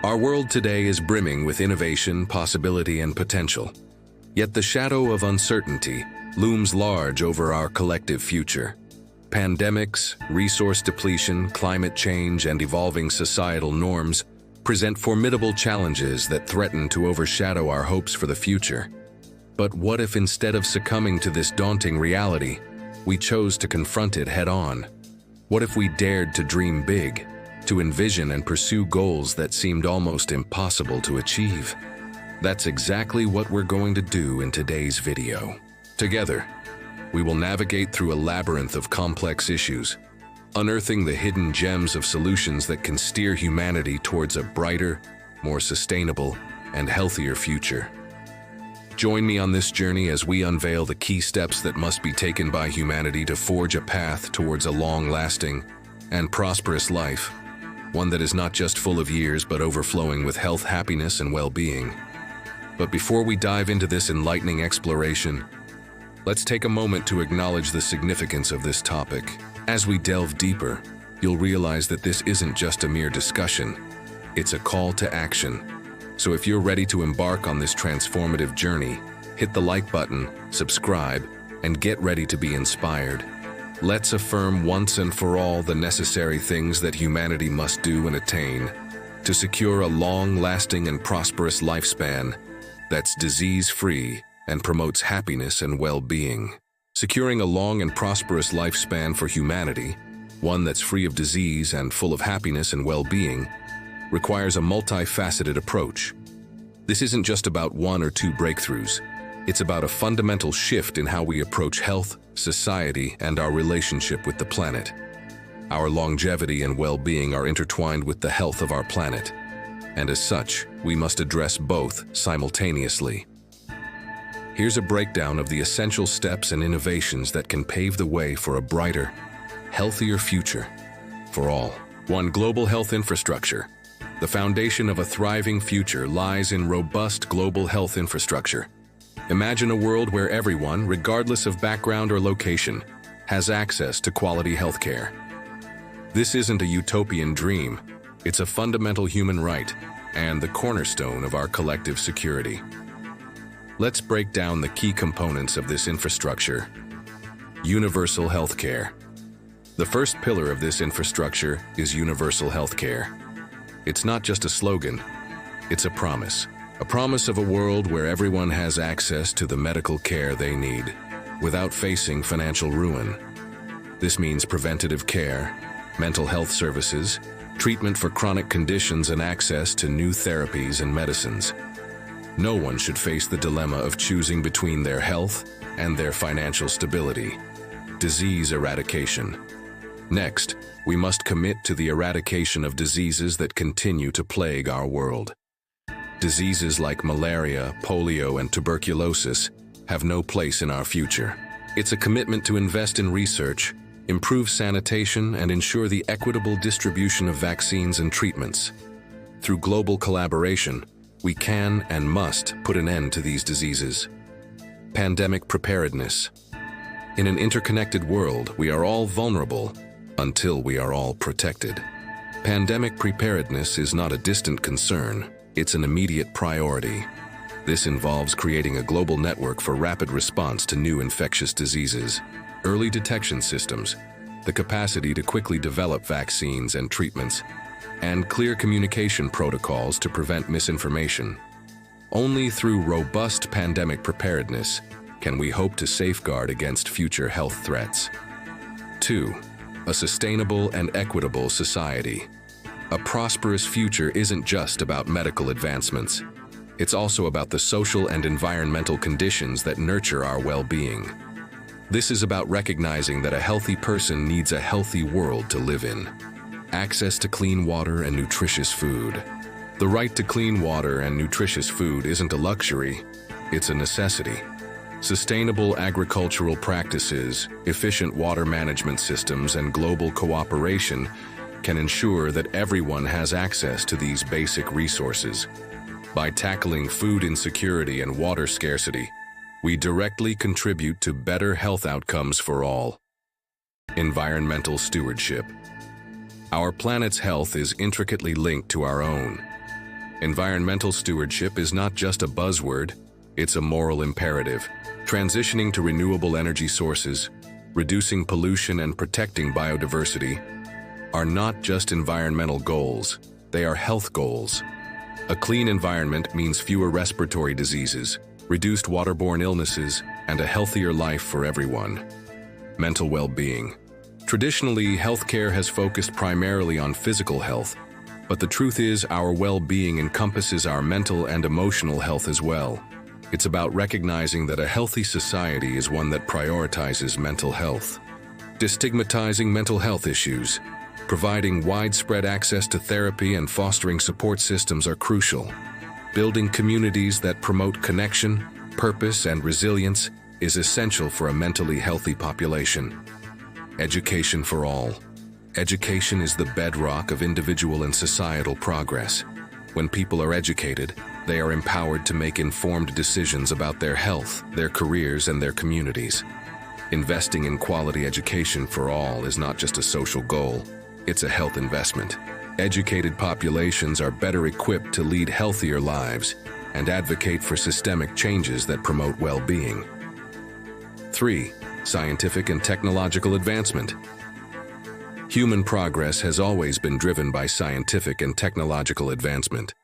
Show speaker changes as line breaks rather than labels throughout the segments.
Our world today is brimming with innovation, possibility, and potential. Yet the shadow of uncertainty looms large over our collective future. Pandemics, resource depletion, climate change, and evolving societal norms present formidable challenges that threaten to overshadow our hopes for the future. But what if instead of succumbing to this daunting reality, we chose to confront it head-on? What if we dared to dream big, to envision and pursue goals that seemed almost impossible to achieve? That's exactly what we're going to do in today's video. Together, we will navigate through a labyrinth of complex issues, unearthing the hidden gems of solutions that can steer humanity towards a brighter, more sustainable, and healthier future. Join me on this journey as we unveil the key steps that must be taken by humanity to forge a path towards a long-lasting and prosperous life, one that is not just full of years but overflowing with health, happiness, and well-being. But before we dive into this enlightening exploration, let's take a moment to acknowledge the significance of this topic. As we delve deeper, you'll realize that this isn't just a mere discussion, it's a call to action. So if you're ready to embark on this transformative journey, hit the like button, subscribe, and get ready to be inspired. Let's affirm once and for all the necessary things that humanity must do and attain to secure a long-lasting and prosperous lifespan that's disease-free and promotes happiness and well-being. Securing a long and prosperous lifespan for humanity, one that's free of disease and full of happiness and well-being, requires a multi-faceted approach. This isn't just about one or two breakthroughs. It's about a fundamental shift in how we approach health, society, and our relationship with the planet. Our longevity and well-being are intertwined with the health of our planet, and as such, we must address both simultaneously. Here's a breakdown of the essential steps and innovations that can pave the way for a brighter, healthier future for all. 1. Global health infrastructure. The foundation of a thriving future lies in robust global health infrastructure. Imagine a world where everyone, regardless of background or location, has access to quality healthcare. This isn't a utopian dream, it's a fundamental human right and the cornerstone of our collective security. Let's break down the key components of this infrastructure. Universal healthcare. The first pillar of this infrastructure is universal healthcare. It's not just a slogan, it's a promise. A promise of a world where everyone has access to the medical care they need, without facing financial ruin. This means preventative care, mental health services, treatment for chronic conditions, and access to new therapies and medicines. No one should face the dilemma of choosing between their health and their financial stability. Disease eradication. Next, we must commit to the eradication of diseases that continue to plague our world. Diseases like malaria, polio, and tuberculosis have no place in our future. It's a commitment to invest in research, improve sanitation, and ensure the equitable distribution of vaccines and treatments. Through global collaboration, we can and must put an end to these diseases. Pandemic preparedness. In an interconnected world, we are all vulnerable until we are all protected. Pandemic preparedness is not a distant concern, it's an immediate priority. This involves creating a global network for rapid response to new infectious diseases, early detection systems, the capacity to quickly develop vaccines and treatments, and clear communication protocols to prevent misinformation. Only through robust pandemic preparedness can we hope to safeguard against future health threats. 2. A sustainable and equitable society. A prosperous future isn't just about medical advancements. It's also about the social and environmental conditions that nurture our well-being. This is about recognizing that a healthy person needs a healthy world to live in. Access to clean water and nutritious food. The right to clean water and nutritious food isn't a luxury, it's a necessity. Sustainable agricultural practices, efficient water management systems, and global cooperation can ensure that everyone has access to these basic resources. By tackling food insecurity and water scarcity, we directly contribute to better health outcomes for all. Environmental stewardship. Our planet's health is intricately linked to our own. Environmental stewardship is not just a buzzword, it's a moral imperative. Transitioning to renewable energy sources, reducing pollution and protecting biodiversity are not just environmental goals, they are health goals. A clean environment means fewer respiratory diseases, reduced waterborne illnesses, and a healthier life for everyone. Mental well-being. Traditionally, healthcare has focused primarily on physical health, but the truth is our well-being encompasses our mental and emotional health as well. It's about recognizing that a healthy society is one that prioritizes mental health. Destigmatizing mental health issues, providing widespread access to therapy and fostering support systems are crucial. Building communities that promote connection, purpose, and resilience is essential for a mentally healthy population. Education for all. Education is the bedrock of individual and societal progress. When people are educated, they are empowered to make informed decisions about their health, their careers, and their communities. Investing in quality education for all is not just a social goal, it's a health investment. Educated populations are better equipped to lead healthier lives and advocate for systemic changes that promote well-being. 3. Scientific and technological advancement. Human progress has always been driven by scientific and technological advancement.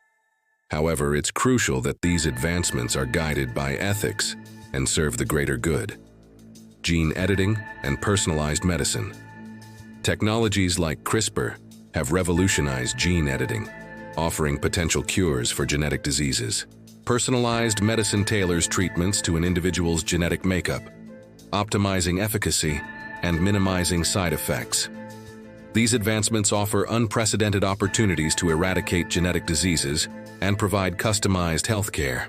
However, it's crucial that these advancements are guided by ethics and serve the greater good. Gene editing and personalized medicine. Technologies like CRISPR have revolutionized gene editing, offering potential cures for genetic diseases. Personalized medicine tailors treatments to an individual's genetic makeup, optimizing efficacy and minimizing side effects. These advancements offer unprecedented opportunities to eradicate genetic diseases and provide customized healthcare.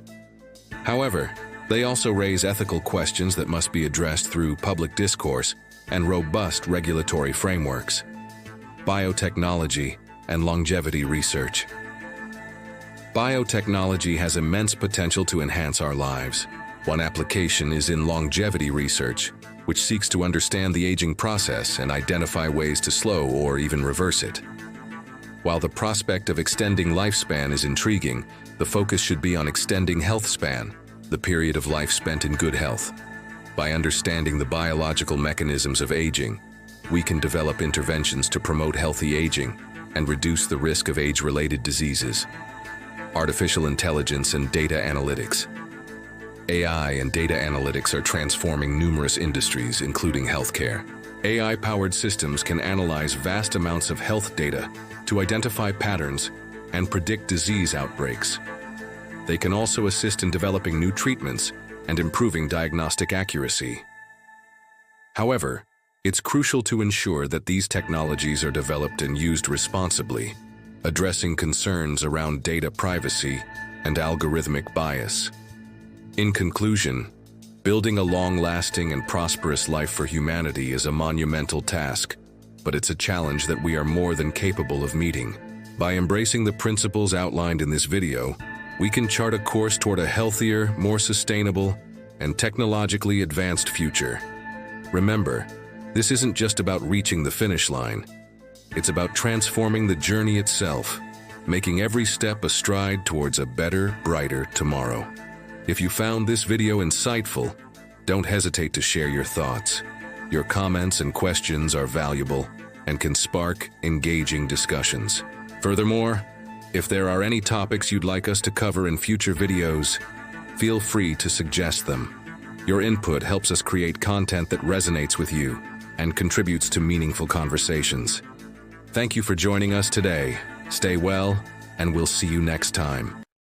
However, they also raise ethical questions that must be addressed through public discourse and robust regulatory frameworks. Biotechnology and longevity research. Biotechnology has immense potential to enhance our lives. One application is in longevity research, which seeks to understand the aging process and identify ways to slow or even reverse it. While the prospect of extending lifespan is intriguing, the focus should be on extending health span, the period of life spent in good health. By understanding the biological mechanisms of aging, we can develop interventions to promote healthy aging and reduce the risk of age-related diseases. Artificial intelligence and data analytics. AI and data analytics are transforming numerous industries, including healthcare. AI-powered systems can analyze vast amounts of health data to identify patterns and predict disease outbreaks. They can also assist in developing new treatments and improving diagnostic accuracy. However, it's crucial to ensure that these technologies are developed and used responsibly, addressing concerns around data privacy and algorithmic bias. In conclusion, building a long-lasting and prosperous life for humanity is a monumental task, but it's a challenge that we are more than capable of meeting. By embracing the principles outlined in this video, we can chart a course toward a healthier, more sustainable, and technologically advanced future. Remember, this isn't just about reaching the finish line. It's about transforming the journey itself, making every step a stride towards a better, brighter tomorrow. If you found this video insightful, don't hesitate to share your thoughts. Your comments and questions are valuable and can spark engaging discussions. Furthermore, if there are any topics you'd like us to cover in future videos, feel free to suggest them. Your input helps us create content that resonates with you and contributes to meaningful conversations. Thank you for joining us today. Stay well, and we'll see you next time.